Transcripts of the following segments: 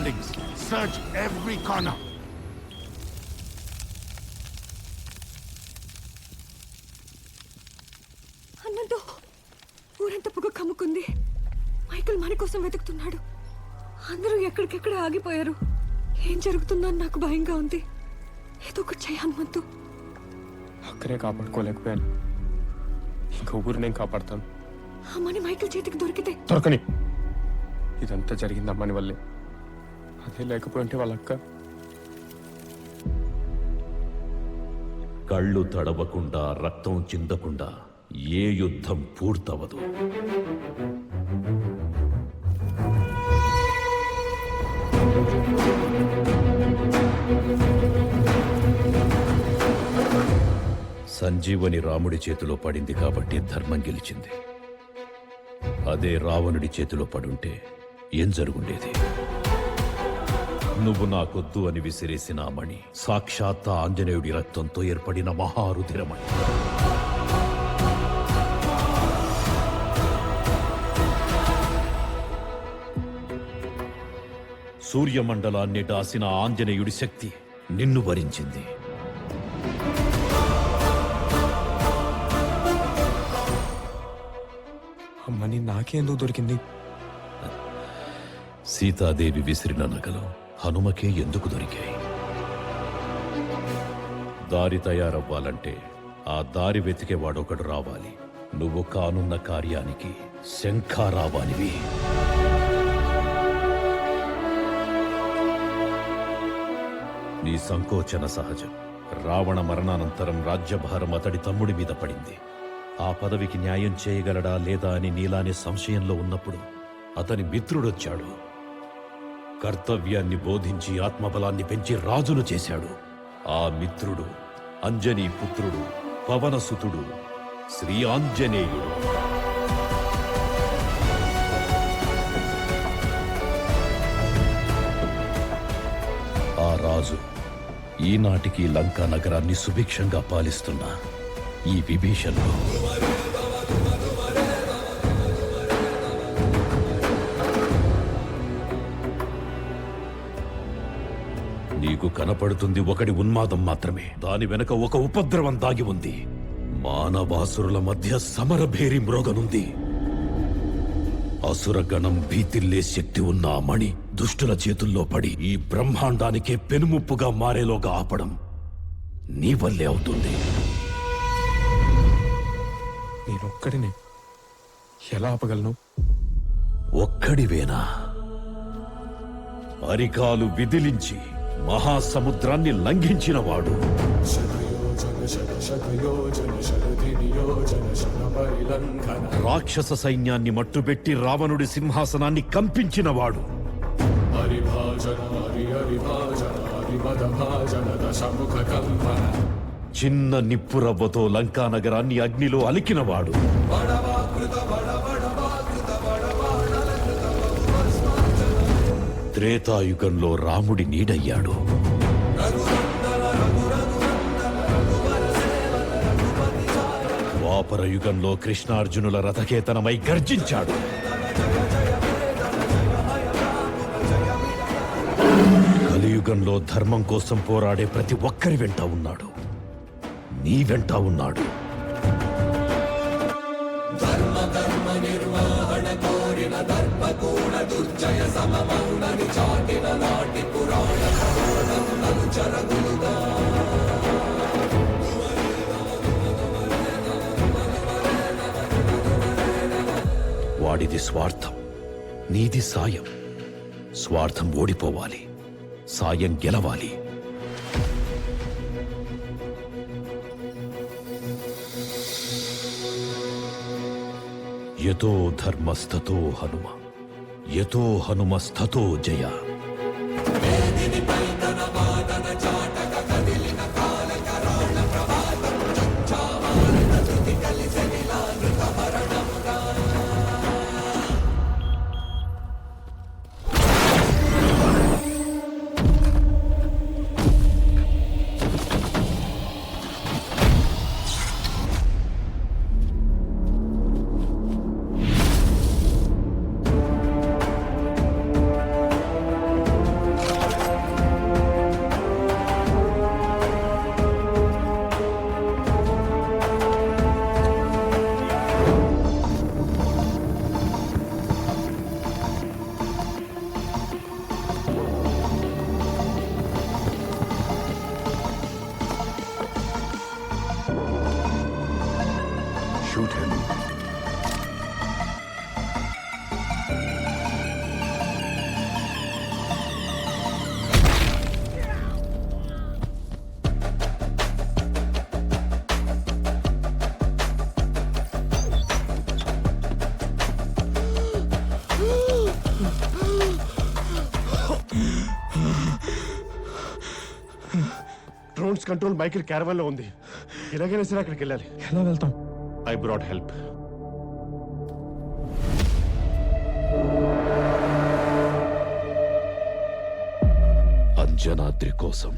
surroundings. Search every corner. అన్నట్టు ఊరంతా పొగ కమ్ముకుంది. మైకల్ మన కోసం వెతుకుతున్నాడు. అందరూ ఎక్కడికెక్కడ ఆగిపోయారు. ఏం జరుగుతుందో అని నాకు భయంగా ఉంది. ఏదో ఒకటి చెయ్యి హనుమంతు. అక్కడే కాపాడుకోలేకపోయాను, ఇంకా ఊరు నేను కాపాడుతాను. అమ్మని మైకల్ చేతికి దొరికితే దొరకని. ఇదంతా జరిగింది అమ్మని వల్లే. అదే లేకపోయింటే వాళ్ళ అక్క. కళ్ళు తడవకుండా రక్తం చిందకుండా ఏ యుద్ధం పూర్తవదు. సంజీవని రాముడి చేతిలో పడింది కాబట్టి ధర్మం గెలిచింది. అదే రావణుడి చేతిలో పడుంటే ఏం జరుగుండేది? నువ్వు నాకొద్దు అని విసిరేసిన ఆ మణి సాక్షాత్ ఆంజనేయుడి రక్తంతో ఏర్పడిన మహారుధిరమణి. సూర్యమండలాన్ని డాసిన ఆంజనేయుడి శక్తి నిన్ను వరించింది. అమ్మని నాకేందుకు దొరికింది? సీతాదేవి విసిరిన నగలు హనుమకే ఎందుకు దొరికాయి? దారి తయారవ్వాలంటే ఆ దారి వెతికేవాడొకడు రావాలి. నువ్వు కానున్న కార్యానికి శంఖారావానివి. నీ సంకోచన సహజం. రావణ మరణానంతరం రాజ్యభారం అతడి తమ్ముడి మీద పడింది. ఆ పదవికి న్యాయం చేయగలడా లేదా అని నీలానే సంశయంలో ఉన్నప్పుడు అతని మిత్రుడొచ్చాడు. కర్తవ్యాన్ని బోధించి ఆత్మబలాన్ని పెంచి రాజును చేశాడు. ఆ మిత్రుడు అంజనీ పుత్రుడు పవనసుతుడు శ్రీ ఆంజనేయుడు. ఆ రాజు ఈనాటికి లంకా నగరాన్ని సుభిక్షంగా పాలిస్తున్న ఈ విభీషణుడు. నీకు కనపడుతుంది ఒకటి ఉన్మాదం మాత్రమే. దాని వెనక ఒక ఉపద్రవం దాగి ఉంది. మానవాసురుల మధ్య సమరభేరి మ్రోగనుంది. అసురగణం భీతిల్లే శక్తి ఉన్న ఆ మణి దుష్టుల చేతుల్లో పడి ఈ బ్రహ్మాండానికే పెనుముప్పుగా మారేలోగా ఆపడం నీ వల్లే అవుతుంది. నేనొక్కడినే ఎలా ఆపగలను? ఒక్కడివేనా? అరికాలు విదిలించి మహాసముద్రాన్ని లంఘించినవాడు. రాక్షస సైన్యాన్ని మట్టుబెట్టి రావణుడి సింహాసనాన్ని కంపించినవాడు. చిన్న నిప్పురవ్వతో లంకా నగరాన్ని అగ్నిలో అలికినవాడు. త్రేతాయుగంలో రాముడి నీడయ్యాడు. ద్వాపర యుగంలో కృష్ణార్జునుల రథకేతనమై గర్జించాడు. కలియుగంలో ధర్మం కోసం పోరాడే ప్రతి ఒక్కరి వెంట ఉన్నాడు. నీ వెంట ఉన్నాడు. వాడిది స్వార్థం, నీది సాయం. స్వార్థం ఓడిపోవాలి, సాయం గెలవాలి. యతో ధర్మస్తతో హనుమ, యతో హనుమస్తతో జయ. shoot him. Drones control Michael caravan లో ఉంది. ఎలాగైనా సరే అక్కడికి వెళ్ళాలి. ఎలా వెళ్తాం? I brought help. అంజనాద్రి కోసం.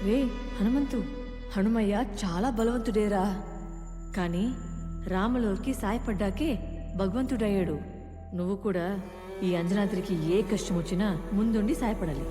రే హనుమంతు, హనుమయ్య చాలా బలవంతుడేరా. కానీ రాములోకి సాయపడ్డాకే భగవంతుడయ్యాడు. నువ్వు కూడా ఈ అంజనాద్రికి ఏ కష్టం వచ్చినా ముందుండి సాయపడాలి.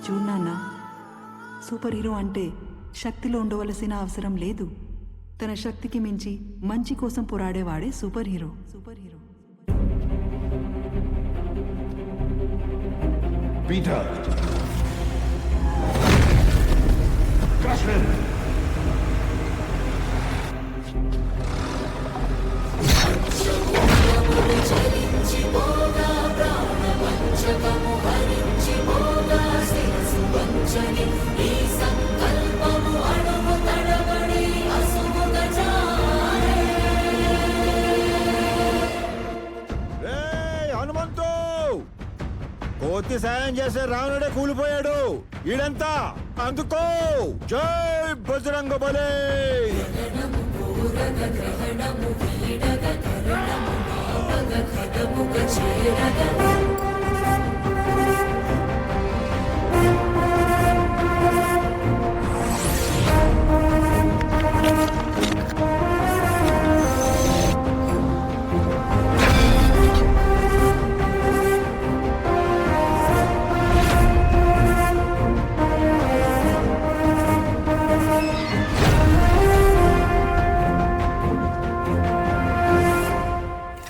చూడ్నాన్నా, సూపర్ హీరో అంటే శక్తిలో ఉండవలసిన అవసరం లేదు. తన శక్తికి మించి మంచి కోసం పోరాడేవాడే super hero. Super hero. Peter! Crush him! Hanumanthu, కోతి సాయం చేసే రావణుడే కూలిపోయాడు. ఈడంతా అందుకో. జై బజరంగ బలి. చేరగ